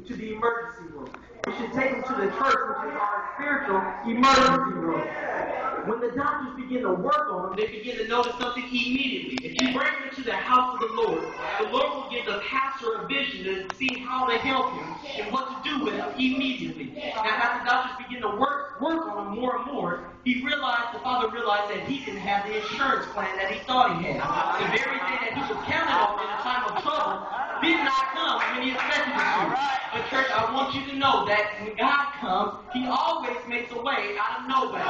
to the emergency room. We should take them to the church, which is our spiritual emergency room. When the doctors begin to work on them, they begin to notice something immediately. If you bring them to the house of the Lord will give the pastor a vision to see how to help him and what to do with him immediately. Now, as the doctors begin to work on him more and more, the father realized that he didn't have the insurance plan that he thought he had. The very thing that he was counting on in a time of trouble did not come when he expected it to. But church, I want you to know that when God comes, he always makes a way out of nowhere. I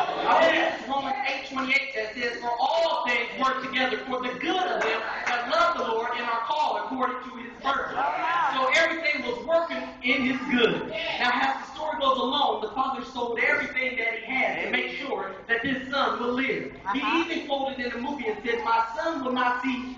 believe it's Romans 8:28 that says, for all things work together for the good of them that love the Lord and are called according to his purpose. So everything was working in his good. Now, as the story goes along, the father sold everything that he had to make sure that his son will live. He even quoted in the movie and said, I will not see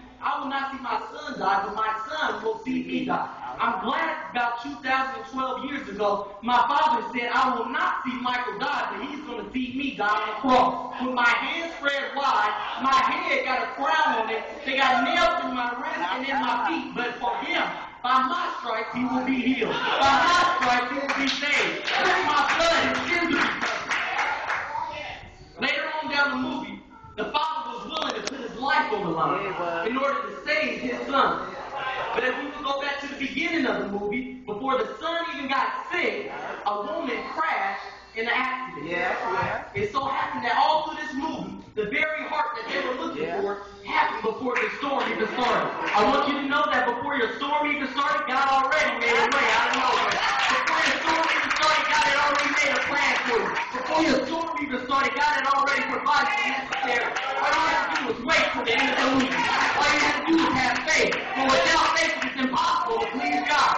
my son die, but my son will see me die. I'm glad about 2012 years ago, my father said, I will not see Michael die, but he's going to see me die on the cross. With my hands spread wide, my head got a crown on it, they got nails in my wrist and in my feet, but for him, by my stripes, he will be healed. By my stripes, he will be saved. With my blood, his sins will be covered. Later on down the movie, the father was willing to put his life on the line in order to save his son. But if we would go back to the beginning of the movie, before the son even got sick, a woman crashed in an accident. It so happened that all through this movie, the very heart that they were looking for happened before the storm even started. I want you to know that before your storm even started, God already made a way out of nowhere. Before your storm even started, God had already made a plan for you. Before your storm even started, God had already provided the necessary. All you have to do is wait for the end of the movie. All you have to do is have faith. But without faith, it's impossible to please God.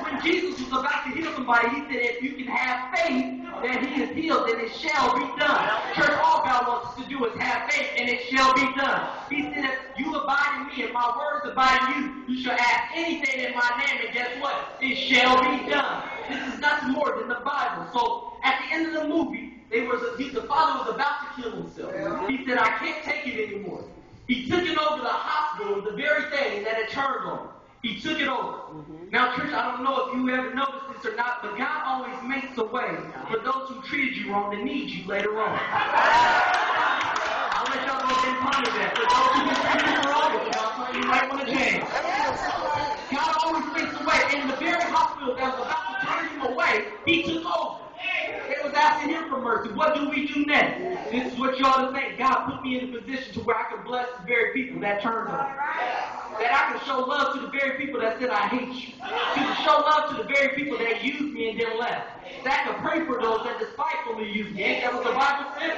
When Jesus was about to heal somebody, he said, if you can have faith that he is healed, then it shall be done. Church, all God wants us to do is have faith, and it shall be done. He said, if you abide in me and my words abide in you, you shall ask anything in my name, and guess what? It shall be done. This is nothing more than the Bible. So at the end of the movie, the father was about to kill himself. He said, I can't take it anymore. He took it over to the hospital, the very thing that it turned on. He took it over. Now, church, I don't know if you ever noticed this or not, but God always makes a way for those who treated you wrong to need you later on. I'll let y'all go ahead and ponder that. For those who treated you wrong, you might want to change. God always makes a way. In the very hospital that was about to turn him away, he took over. It was asking him for mercy. What do we do next? This is what you ought to think. God put me in a position to where I can bless the very people that turned on me. That I can show love to the very people that said I hate you. To show love to the very people that used me and then left. That I can pray for those that despitefully used me. Ain't that what the Bible said?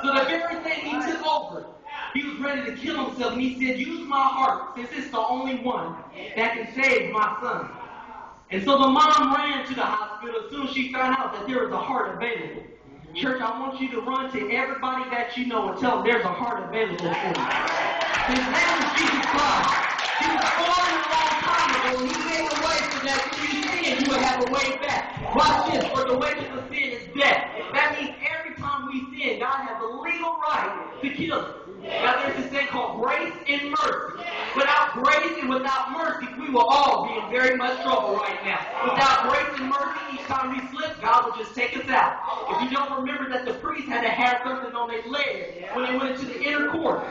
So the very thing he took over, he was ready to kill himself, and he said, use my heart, since it's the only one that can save my son. And so the mom ran to the hospital as soon as she found out that there was a heart available. Church, I want you to run to everybody that you know and tell them there's a heart available for you. His name is Jesus Christ. He was born a long time ago, and he made a way so that when you sin, you would have a way back. Watch this, for the wages of sin is death. That means every time we sin, God has a legal right to kill us. Now there's this thing called grace and mercy. Without grace and without mercy, we will all be in very much trouble right now. Without grace and mercy, each time we slip, God will just take us out. If you don't remember that the priests had to have something on their leg when they went into the inner court,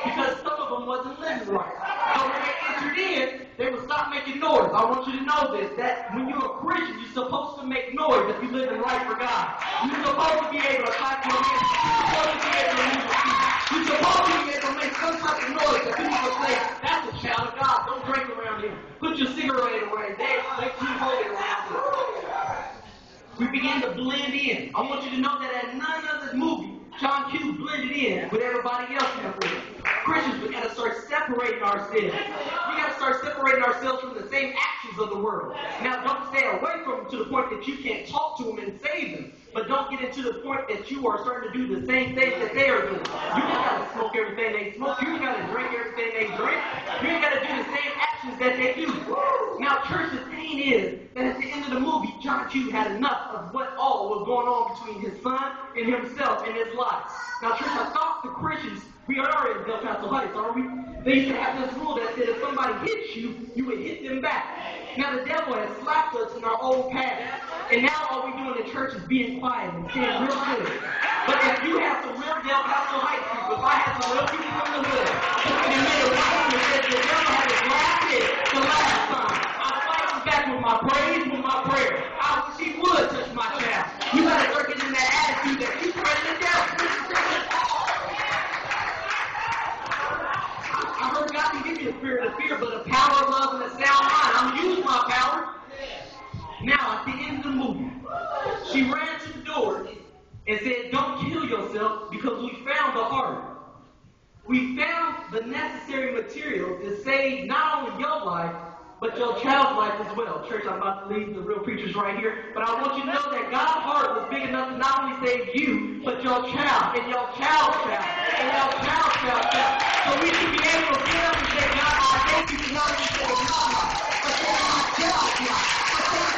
because some of them wasn't living right. So when they entered in, they would stop making noise. I want you to know this, that when you're a Christian, you're supposed to make noise if you're living right for God. You're supposed to be able to clap your hands. You're supposed to be able to move your feet. You're supposed to be able to make some type of noise that people will say, that's a child of God. Don't drink around here. Put your cigarette away. They too holy around here. We begin to blend in. I want you to know that at none of this movie, John Q blended in with everybody else in the room. Christians, we got to start separating ourselves. We got to start separating ourselves from the same actions of the world. Now, don't stay away from them to the point that you can't talk to them and save them. But don't get into the point that you are starting to do the same things that they are doing. You ain't got to smoke everything they smoke. You ain't got to drink everything they drink. You ain't got to do the same actions that they do. Now, church, the thing is that at the end of the movie, John Q had enough of what all was going on between his son and himself in his life. Now, church, I thought the Christians, we are in Del Paso Heights, aren't we? They used to have this rule that said if somebody hits you, you would hit them back. Now the devil has slapped us in our old past, and now all we do in the church is being quiet and saying real good. But if you have some real Del Paso Heights people, if I have some real people from the hood, and made a woman that said the devil had his last hit the last time, I'm fighting back with my praise, with my prayer. I wish he would touch my child. You gotta start getting in that attitude that you pray to the devil. I heard God can give you a spirit of fear, but a power of love and a sound mind. I'm gonna use my power. Now, at the end of the movie, she ran to the door and said, don't kill yourself because we found the heart. We found the necessary material to save not only your life, but your child's life as well. Church, I'm about to leave the real preachers right here, but I want you to know that God's heart was big enough to not only save you, but your child, and your child's child, and your child's child's child. So we should be able to get up and say, God, I thank you for not only saving my life, but saving my child's life, but saving